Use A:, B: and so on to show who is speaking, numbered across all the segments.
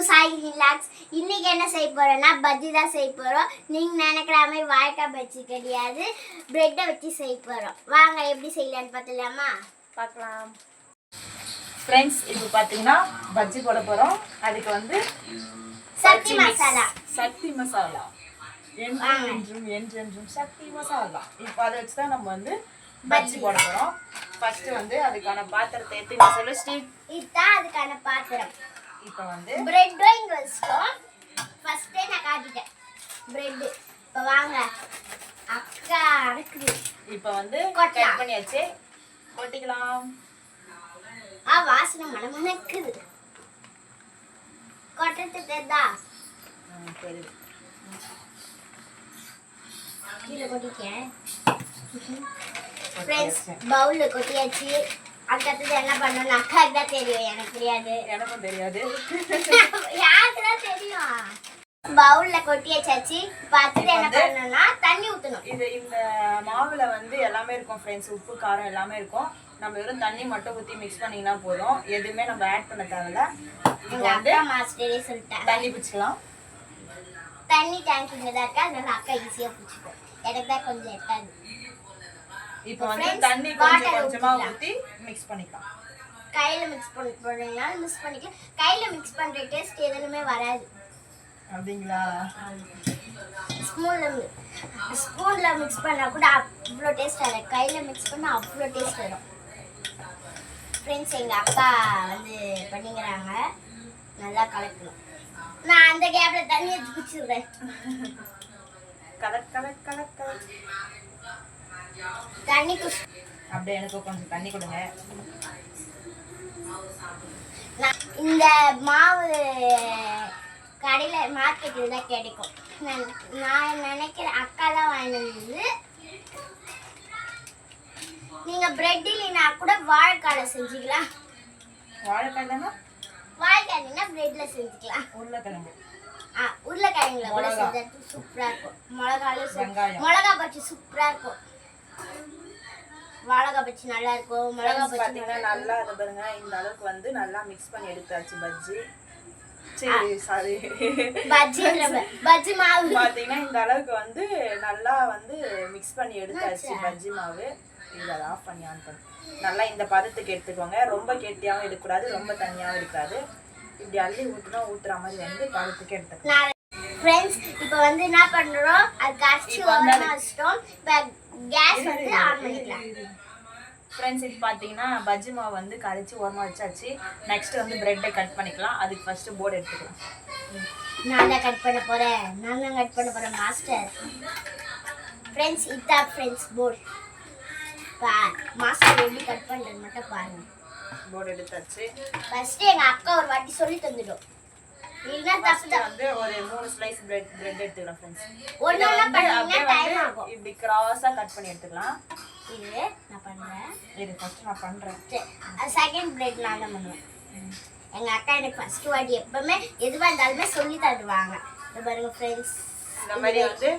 A: Sai relax. இன்னைக்கு என்ன செய்ய போறோம்னா பஜ்ஜி தான் செய்ய போறோம். நீங்க நினைக்கிற மாதிரி வாழைக்காய் பஜ்ஜி கிடையாது, பிரெட்டை வச்சு செய்ய போறோம். வாங்க எப்படி செய்யலான்னு பார்த்துலாமா?
B: பார்க்கலாம். ஃப்ரெண்ட்ஸ், இப்போ பார்த்தீங்கன்னா பஜ்ஜி போட போறோம். அதுக்கு வந்து
A: சக்தி மசாலா.
B: சக்தி மசாலா என்றென்றும் சக்தி மசாலா. இப்போ அதை வச்சு தான் நம்ம வந்து பஜ்ஜி போட போறோம். ஃபர்ஸ்ட் வந்து அதுக்கான பாத்திரத்தை எடுத்து சொல்லு ஸ்டீவ்.
A: இதுதான் அதுக்கான பாத்திரம்.
B: இப்போ வந்து
A: பிரெட் இங்க வச்சிட்டோம். ஃபர்ஸ்டே நான் காட்டிட்டேன் பிரெட். இப்போ வாங்க அக்கா அடக்குது.
B: இப்போ வந்து கட் பண்ணியாச்சு, கொட்டிக்கலாம்.
A: வாசனை மணமணக்குது. கொட்டத்து தெரிதா?
B: சரி,
A: கீழே கொட்டிட்டேன். ஃப்ரெண்ட்ஸ், பவுல்ல கொட்டியாச்சு. அதுக்கடுத்தது என்ன பண்ணணும் அக்காக்கு தான் தெரியும், எனக்கு தெரியாது.
B: எனக்கும் தெரியாது.
A: யாருக்கு தான் தெரியும். பவுல்ல கொட்டியாச்சு. பார்த்துட்டு என்ன பண்ணணும்னா தண்ணி ஊற்றணும்.
B: இந்த மாவுல வந்து எல்லாமே இருக்கும் ஃப்ரெண்ட்ஸ், உப்பு காரம் எல்லாமே இருக்கும். நம்ம வெறும் தண்ணி மட்டும் ஊற்றி மிக்ஸ் பண்ணிங்கன்னா போதும், எதுவுமே நம்ம ஆட் பண்ண தேவையில்ல.
A: எங்கள் அக்கா மாஸ்டரே சொல்லிட்டாங்க
B: தண்ணி பிடிச்சிக்கலாம்.
A: தண்ணி டேங்க் இங்கே தான் இருக்கா, அதனால அக்கா ஈஸியாக பிடிச்சிக்கும். எனக்கு தான் கொஞ்சம் எட்டாது.
B: இப்போ வந்து தண்ணி கொஞ்சம் கொஞ்சமா ஊத்தி மிக்ஸ் பண்ணிக்கலாம்.
A: கையில மிக்ஸ் பண்ணி போடுறீங்களா மிக்ஸ் பண்ணிக்கலாம். கையில மிக்ஸ் பண்ற டேஸ்ட் எதுவுமே வராது.
B: அப்படிங்களா?
A: ஸ்பூன்ல மிக்ஸ் பண்ணா கூட அவ்வளோ டேஸ்ட் வராது. கையில மிக்ஸ் பண்ணா அவ்வளோ டேஸ்ட் வரும். ஃப்ரெண்ட்ஸ், எங்க அக்கா வந்து பண்ணிக்கிறாங்க, நல்லா கலக்கணும். நான் அந்த கேப்ல தண்ணி எடுத்து குடிச்சிடுறேன்.
B: கலர் கலர் கலர் கலர்
A: தண்ணி குடி.
B: அப்படியே எனக்கு கொஞ்சம் தண்ணி கொடுங்க.
A: இந்த மாவு கடையில் மார்க்கெட்டில் தான் கிடைக்கும். நான் நினைக்கிறேன் அக்கா தான் வாங்கினது. நீங்கள் பிரெட் இல்லைன்னா கூட வாழைக்காயில் செஞ்சுக்கலாம்.
B: வாழைக்காய் தானே?
A: வாழைக்காய் இல்லைன்னா பிரெட்டில் செஞ்சுக்கலாம்.
B: உருளைக்கிழங்கு
A: உருளைக்கிழங்குல கூட செஞ்சது சூப்பராக இருக்கும். மிளகா பச்சி சூப்பராக இருக்கும். வாழைக்காய் பச்சி நல்லா இருக்கும். மிளகா பச்சி
B: நல்லா அது பாருங்க. இந்த அளவுக்கு வந்து நல்லா மிக்ஸ் பண்ணி எடுத்தாச்சு பஜ்ஜி. சரி, சாரி, பஜ்ஜி மாவு பாத்தீங்கன்னா இந்த அளவுக்கு வந்து நல்லா வந்து மிக்ஸ் பண்ணி எடுத்தாச்சு பஜ்ஜி மாவு. இதை ஆஃப் பண்ணி ஆன் பண்ணி நல்லா இந்த பதத்துக்கு எடுத்துக்கோங்க. ரொம்ப கெட்டியாகவும் எடுக்கக்கூடாது, ரொம்ப தண்ணியாகவும் இருக்காது. இப்படி அள்ளி ஊற்றுற மாதிரி வந்து பதத்துக்கு எடுத்துக்கலாம்.
A: ஃப்ரெண்ட்ஸ், இப்போ வந்து என்ன பண்றோம், அது கரைச்சி ஓரமா வச்சிட்டோம். இப்போ கேஸ் வந்து ஆன் பண்ணிக்கலாம்.
B: ஃப்ரெண்ட்ஸ், இப்போ பார்த்தீங்கன்னா பஜ்ஜி மாவு வந்து கரைச்சி ஓரமாக வச்சாச்சு. நெக்ஸ்ட் வந்து பிரெட்டை கட் பண்ணிக்கலாம். அதுக்கு ஃபர்ஸ்ட் போர்டு எடுத்துக்கலாம்.
A: நான் தான் கட் பண்ண போறேன் மாஸ்டர். ஃப்ரெண்ட்ஸ், இதுதான் ஃப்ரெண்ட்ஸ் போர்டு. மாஸ்டர் எப்படி கட் பண்ணுறது மட்டும் பாருங்க.
B: போர்டு எடுத்தாச்சு.
A: ஃபர்ஸ்ட் எங்க அக்கா ஒரு வாட்டி சொல்லி தந்துடும். இல்லனா தப்பு
B: வந்து ஒரு 3 ஸ்லைஸ் பிரெட் எடுத்துக்கலாம் ஃப்ரெண்ட்ஸ்.
A: ஒண்ணா பண்ணீங்க டைம் ஆகும்.
B: இப்படி கிராஸா கட் பண்ணி எடுத்துக்கலாம்.
A: இது நான் பண்றேன்.
B: இது ஃபர்ஸ்ட் நான் பண்றேன்.
A: செகண்ட் பிரெட் நான் தான் பண்ணுவேன். எங்க அக்கா எனக்கு ஃபர்ஸ்ட் வாட்டி எப்பவுமே எதுவா இருந்தாலுமே சொல்லி தருவாங்க. இது பாருங்க ஃப்ரெண்ட்ஸ்,
B: இந்த மாதிரி வந்து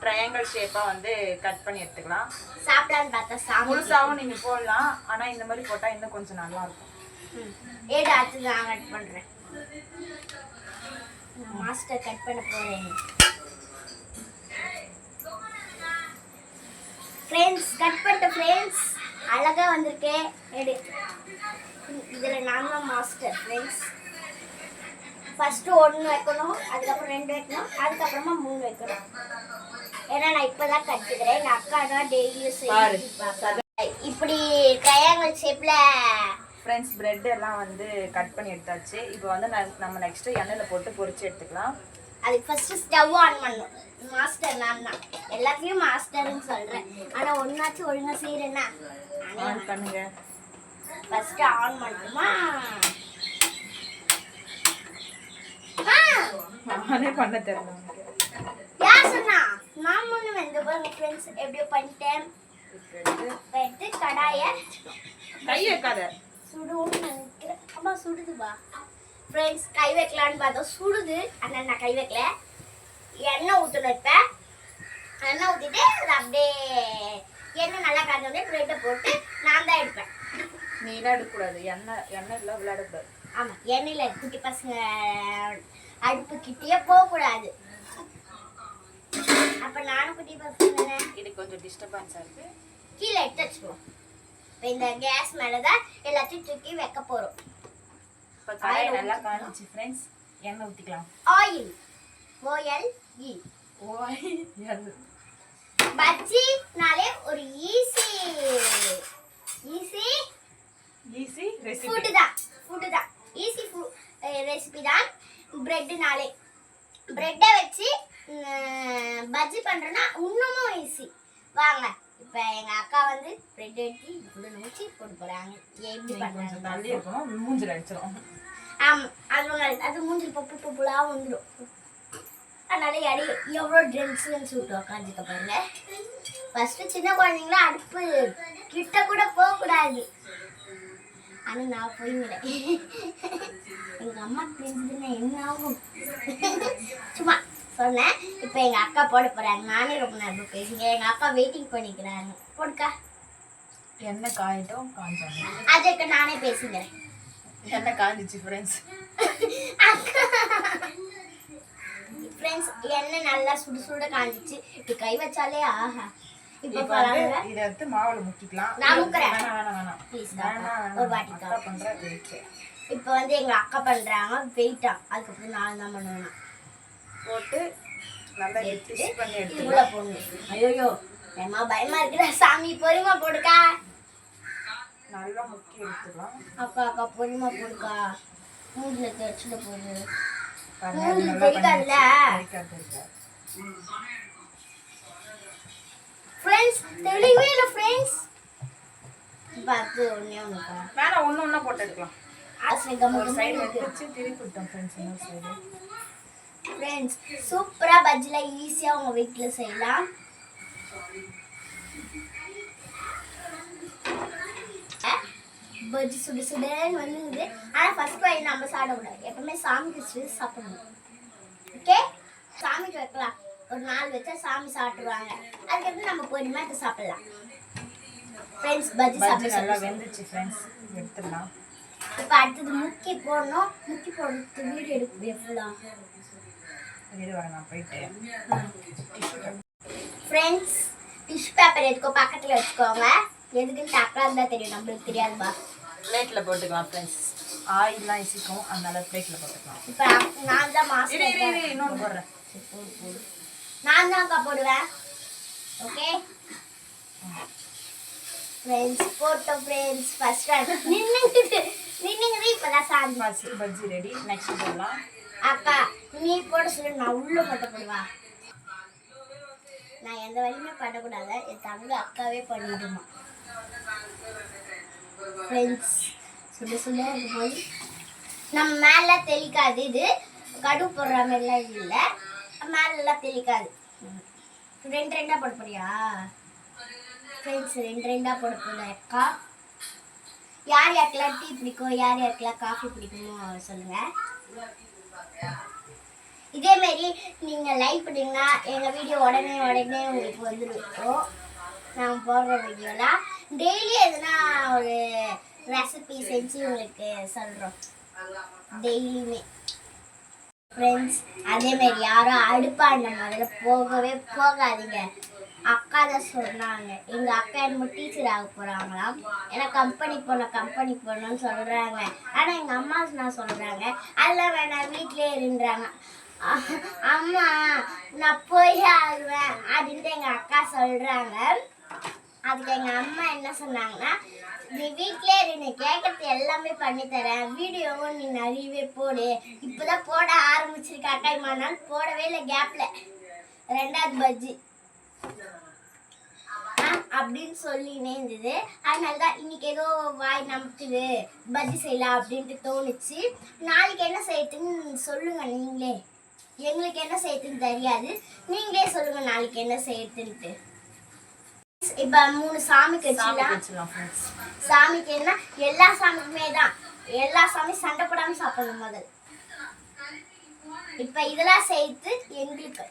B: ட்ரையாங்கிள் ஷேப்பா வந்து கட் பண்ணி எடுத்துக்கலாம்.
A: சாப்பிடலான்னு பார்த்தா
B: முழுசாவும் நீங்க போடலாம், ஆனா இந்த மாதிரி போட்டா இன்னும் கொஞ்சம் நல்லா இருக்கும்.
A: ஏடு அடுத்து நான் கட் பண்றேன். மாஸ்டர் கட் பண்ண போறேன். ஃப்ரெண்ட்ஸ், கட் பண்ணிட்ட ஃப்ரெண்ட்ஸ், அழகா வந்திருக்கே. எடு. இதுல நான் தான் மாஸ்டர் ஃப்ரெண்ட்ஸ். ஃபர்ஸ்ட் 1 வைக்கணும், அதுக்கப்புறம் 2 வைக்கணும், அதுக்கப்புறமா 3 வைக்கணும். ஏன்னா நான் இப்பதான் கற்றுக்கிறேன். எங்கள் அக்கா தான் டெய்லியும் செய்வாங்க. இப்படி ட்ரையாங்கிள் ஷேப்ல
B: ஃப்ரெண்ட்ஸ் பிரெட் எல்லாம் வந்து கட் பண்ணி எடுத்தாச்சு. இப்போ வந்து நம்ம நெக்ஸ்ட் எண்ணெயில் போட்டு பொரிச்சு எடுத்துக்கலாம்.
A: அதுக்கு ஃபர்ஸ்ட் ஸ்டவ் ஆன் பண்ணணும். மாஸ்டர் நான் தான் எல்லாத்தையும் மாஸ்டர்னு சொல்றேன், ஆனா ஒன்னாச்சும் ஒழுங்கா செய்யறேன்னா
B: ஆன் பண்ணுங்க.
A: ஃபர்ஸ்ட் ஆன் பண்ணணுமா?
B: நானே பண்ண தெரியல.
A: யார் சொன்னா? நான் பண்ணுவேன். இந்த பாருங்க ஃப்ரெண்ட்ஸ், எப்படியோ பண்ணிட்டேன். எடுத்து கடாயை
B: கை வைக்காத,
A: சுடுன்னு நினைக்கிறேன். அம்மா சுடுதுப்பா. ஃப்ரெண்ட்ஸ், கை வைக்கலான்னு பார்த்தா சுடுது, ஆனால் நான் கை வைக்கல. எண்ணெய் ஊற்றணும். இப்போ எண்ணெய் ஊற்றிட்டு அது அப்படியே எண்ணெய் நல்லா காய்ச்சோடனே ப்ரெட்டை போட்டு நான் தான் எடுப்பேன்.
B: நீலாம் எடுக்கக்கூடாது, எண்ணெய் எல்லாம் விளையாடக்கூடாது.
A: ஆமா எண்ணெயில குட்டி பசங்க அடுப்பு கிட்டே போகக்கூடாது. அப்ப நானும் குட்டி பசங்க
B: இது கொஞ்சம் டிஸ்டர்பன்ஸா இருக்கு.
A: கீழே எடுத்து வச்சுருவோம். இப்போ இந்த கேஸ் மேலதான் எல்லாத்தையும் தூக்கி வைக்க போறோம்.
B: இப்போ கடாயை நல்லா காஞ்சிச்சு ஃப்ரெண்ட்ஸ். எண்ணெய் ஊற்றிக்கலாம்.
A: ஆயில் OIL
B: ஓஎல்
A: பஜ்ஜினாலே ஒரு ஈஸி
B: ரெசிபி.
A: ஃபுட்டு தான் ஈஸி ரெசிபி தான். பிரெட்னாலே பிரெட்டை வச்சு பஜ்ஜி பண்றோன்னா இன்னமும் ஈஸி. வாங்க இப்போ எங்க அக்கா வந்து பிரெட் எடுத்து இப்படி நோச்சி போட்டு போறாங்க. எப்படி பண்றாங்க
B: தள்ளி இருக்கணும், மூஞ்சில அடிச்சிடும்.
A: அது மூஞ்சில் பப்பு பப்புலா வந்துடும். அதனால எவ்வளோ ட்ரென்ஸ் விட்டு உக்காந்துக்க பாருங்க. ஃபர்ஸ்ட் சின்ன குழந்தைங்களா அடுப்பு கிட்ட கூட போகக்கூடாது. ஆனால் நான் போய்கிறேன். எங்கள் அம்மா தெரிஞ்சதுன்னா என்ன ஆகும் சும்மா சொன்னேன். இப்போ எங்கள் அக்கா போட போகிறாங்க. நானே ரொம்ப நேரம் பேசுங்க. எங்கள் அக்கா வெயிட்டிங் பண்ணிக்கிறாங்க. போடுக்கா.
B: எண்ணெய் காயட்டும். காஞ்சாங்க
A: அதுக்கு நானே பேசுகிறேன்.
B: எண்ணெய் காஞ்சிச்சு ஃப்ரெண்ட்ஸ்.
A: ஃப்ரெண்ட்ஸ் எண்ணெய் நல்லா சுடு சுட காஞ்சிச்சு. இப்படி கை வச்சாலே ஆஹா. இப்போ
B: இதை எடுத்து மாவுல முக்கிக்கலாம்.
A: நான் முக்கிறேன்.
B: வேணாம்
A: ப்ளீஸ் ஒரு வாட்டி
B: அக்கா பண்ற வெயிட்.
A: இப்போ வந்து எங்க அக்கா பண்றாங்க வெயிட்டா. அதுக்கப்புறம் நான் தான் பண்ணுவேன்.
B: போட்டு நல்லா ட்விஸ்ட் பண்ணி
A: உள்ள
B: எடுத்துக்கலாம்.
A: போடணும். ஐயோ பயமா இருக்குடா சாமி. பொறுமா போடுக்கா.
B: நல்லா முக்கி எடுத்துக்கலாம்.
A: அக்கா பொறுமா போடுக்கா. மூஞ்சில தெரிச்சுட போகுது.
B: பாருங்க,
A: மூஞ்சில
B: நல்லா
A: தெரிக்காதுல்ல
B: தெரிக்காது.
A: ஃப்ரெண்ட்ஸ் தெளிவே இல்லை ஃப்ரெண்ட்ஸ். பார்த்து ஒண்ணே ஒண்ணுக்கா.
B: வேணாம், ஒண்ணா போட்டு எடுக்கலாம். ஒரு சைடு
A: ஃப்ரெண்ட்ஸ்
B: வச்சு திருப்பி விட்டோம் ஃப்ரெண்ட்ஸ். இன்னொரு சைடு
A: சூப்பரா பஜ்ஜில ஈஸியா உங்க வீட்ல செய்யலாம். பஜ்ஜி சுடு சுடுன்னு வந்துங்குது. ஆனா ஃபர்ஸ்ட் வாங்கி நம்ம சாப்பிடக்கூடாது. எப்பவுமே சாமிக்கு வச்சு சாப்பிடணும். ஓகே சாமிக்கு வைக்கலாம். ஒரு நாள் வச்சா சாமி சாப்பிடுவாங்க. அதுக்கப்புறம் நம்ம பொறுமையா எடுத்து சாப்பிடலாம். ஃப்ரெண்ட்ஸ் பஜ்ஜி
B: நல்லா
A: சாப்பிட
B: வெந்துச்சு ஃப்ரெண்ட்ஸ். எடுத்துடலாம்.
A: இப்போ அடுத்தது முக்கி போடணும். முக்கி போடுறது வீடியோ எடுக்க ஃபுல்லா.
B: நான் போயிட்டு
A: ஃப்ரெண்ட்ஸ் டிஷ்யூ பேப்பர் எடுத்துக்கோ. பக்கத்துல வச்சுக்கோங்க. எதுக்குன்னு டக்கராக தான் தெரியும். நம்மளுக்கு தெரியாதுப்பா.
B: பிளேட்ல போட்டுக்கலாம் ஃப்ரெண்ட்ஸ். ஆயில்லாம் இசிக்கும், அதனால பிளேட்ல போட்டுக்கலாம்.
A: இப்போ நான் தான் மாஸ்டர்.
B: இன்னொன்று போடுறேன்.
A: நான் தான் அக்கா போடுவேன். ஓகே ஃப்ரெண்ட்ஸ் போட்டோம் ஃப்ரெண்ட்ஸ். ஃபர்ஸ்ட் நின்னுங்க இப்போதான் சாந்தி.
B: பஜ்ஜி ரெடி. நெக்ஸ்ட் போடலாம்.
A: அக்கா நீ போட சொல்லு. நான் உள்ள மட்டும் போடுவா. நான் எந்த வேலையுமே பண்ணக்கூடாது. என் தங்க அக்காவே பண்ணிடுமா. ஃப்ரெண்ட்ஸ் சுட சுட போய் நம்ம மேலே தெளிக்காது. இது கடுகு போடுற மாதிரிலாம் இல்லை. மேலெல்லாம் தெளிக்காது. ரெண்டு ரெண்டாக போட போறியா ஃப்ரெண்ட்ஸ்? ரெண்டு ரெண்டாக போட போல அக்கா. யார் யாருக்கெல்லாம் டீ பிடிக்கும், யார் யாருக்கெல்லாம் காஃபி பிடிக்குமோ சொல்லுங்க. இதே மாதிரி நீங்கள் லைக் பண்ணீங்கன்னா எங்கள் வீடியோ உடனே உங்களுக்கு வந்துருக்கும். நான் போடுற வீடியோலாம் டெய்லி எதுனா ஒரு ரெசிபி செஞ்சு உங்களுக்கு சொல்கிறோம் டெய்லியுமே. ஃப்ரெண்ட்ஸ் அதேமாரி யாரும் அடுப்பாண்ட முதல்ல போகவே போகாதீங்க. அக்கா தான் சொன்னாங்க. எங்கள் அக்கா என்னமோ டீச்சர் ஆக போகிறாங்களாம். ஏன்னா கம்பெனிக்கு போகணும்னு சொல்கிறாங்க. ஆனால் எங்கள் அம்மா நான் சொல்கிறாங்க அதெல்லாம் வேணாம் வீட்டிலே இருன்றாங்க. அம்மா நான் போய் ஆகுவேன் அப்படின்ட்டு எங்கள் அக்கா சொல்கிறாங்க. அதுக்கு எங்கள் அம்மா என்ன சொன்னாங்கன்னா நீ வீட்டிலே இருந்து கேட்கறது எல்லாமே பண்ணித்தரேன். வீடியோவும் நீ நிறையவே போடு. இப்போதான் போட ஆரம்பிச்சிருக்க அக்கா. இம்மா நாள் போடவே இல்லை. கேப்பில் ரெண்டாவது பஜ்ஜி அப்படின்னு சொல்லினே இருந்தது. அதனால தான் இன்னைக்கு ஏதோ வாய் நமக்குது பஜ்ஜி செய்யலாம் அப்படின்ட்டு தோணுச்சு. நாளைக்கு என்ன செய்யறதுன்னு சொல்லுங்க நீங்களே. எங்களுக்கு என்ன செய்யறதுன்னு தெரியாது. நீங்களே சொல்லுங்க நாளைக்கு என்ன செய்யறதுன்ட்டு. இப்ப 3 சாமிக்கு வச்சுக்கலாம். சாமிக்கு என்ன எல்லா சாமிக்குமே தான். எல்லா சாமி சண்டை போடாம சாப்பிடணும் முதல். இப்ப இதெல்லாம் சேர்த்து எங்களுக்கு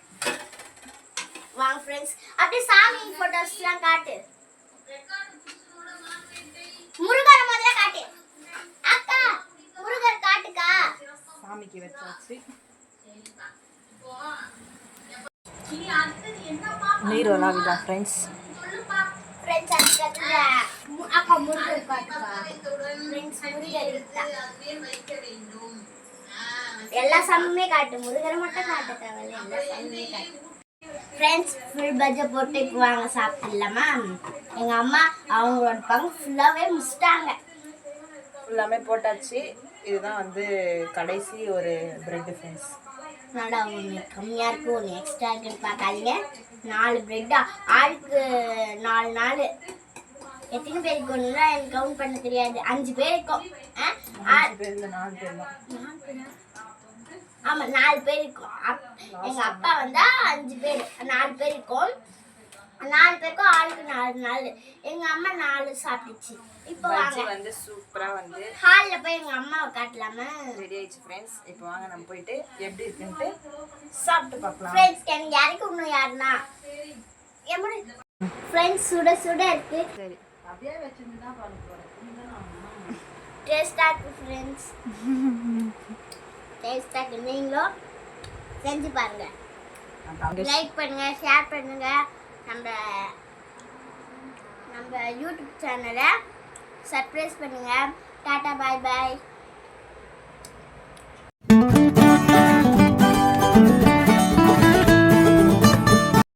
A: வாங்க ஃப்ரெண்ட்ஸ். அப்படியே சாமி போட்டோஸ்லாம் காட்டு. முருகர் முதல்ல காட்டு. அக்கா முருகர் காட்டு.
B: சாமிக்கு வச்சாச்சு. நீர் விளாவிடா ஃப்ரெண்ட்ஸ்.
A: ஃப்ரெண்ட்ஸ் அதுக்கடுத்து அக்கா முருகர் பாட்டுப்பா ஃப்ரெண்ட்ஸ் முருகர் எல்லா சாமியுமே காட்டு, முருகரை மட்டும் காட்ட தேவையில்ல, எல்லா சாமியுமே காட்டு. ஃப்ரெண்ட்ஸ் ஃபுல் பஜ்ஜை போட்டு இப்போ வாங்க சாப்பிடலாமா? எங்கள் அம்மா அவங்களோட பங்கு ஃபுல்லாகவே முடிச்சிட்டாங்க.
B: ஃபுல்லாமே போட்டாச்சு. இதுதான் வந்து கடைசி ஒரு பிரெட் ஃப்ரெண்ட்ஸ்.
A: நல்லா ஒன்று கம்மியாக இருக்குது, ஒன்று எக்ஸ்ட்ரா இருக்குன்னு பார்க்காதீங்க. 4 பிரெட்டா, ஆளுக்கு 4 எத்தனை பேருக்கு ஒன்றுனா எனக்கு கவுண்ட் பண்ண தெரியாது. 5 பேர் இருக்கும்.
B: 5 பேர்ல 4 பேர் தான்.
A: ஆமாம் 4 பேர் இருக்கும். எங்கள் அப்பா வந்தா 5 பேர், 4 பேர் இருக்கும். 4 பேருக்கும் ஆளுக்கு 4. எங்கள் அம்மா 4 சாப்பிட்டுச்சு. இப்போ வாங்க
B: வந்து சூப்பரா வந்து
A: ஹாலில் போய் எங்கள் அம்மாவை காட்டலாமா?
B: ரெடி ஆயிடுச்சு ஃப்ரெண்ட்ஸ். இப்போ வாங்க நம்ம போயிட்டு எப்படி இருக்குன்ட்டு சாப்பிட்டு பார்க்கலாம்.
A: ஃப்ரெண்ட்ஸ் எனக்கு யாருக்கு இன்னும் யாருன்னா எப்படி ஃப்ரெண்ட்ஸ் சுட சுட இருக்கு.
B: சரி அப்படியே வச்சிருந்து தான் பண்ண போறேன்.
A: டேஸ்டாக இருக்கு ஃப்ரெண்ட்ஸ், டேஸ்டாக இருக்கு. நீங்களும் செஞ்சு பாருங்க. லைக் பண்ணுங்க, ஷேர் பண்ணுங்க. நம்ம யூடியூப் சேனலை சப்ஸ்கிரைப் பண்ணுங்க. டாடா பாய் பாய்.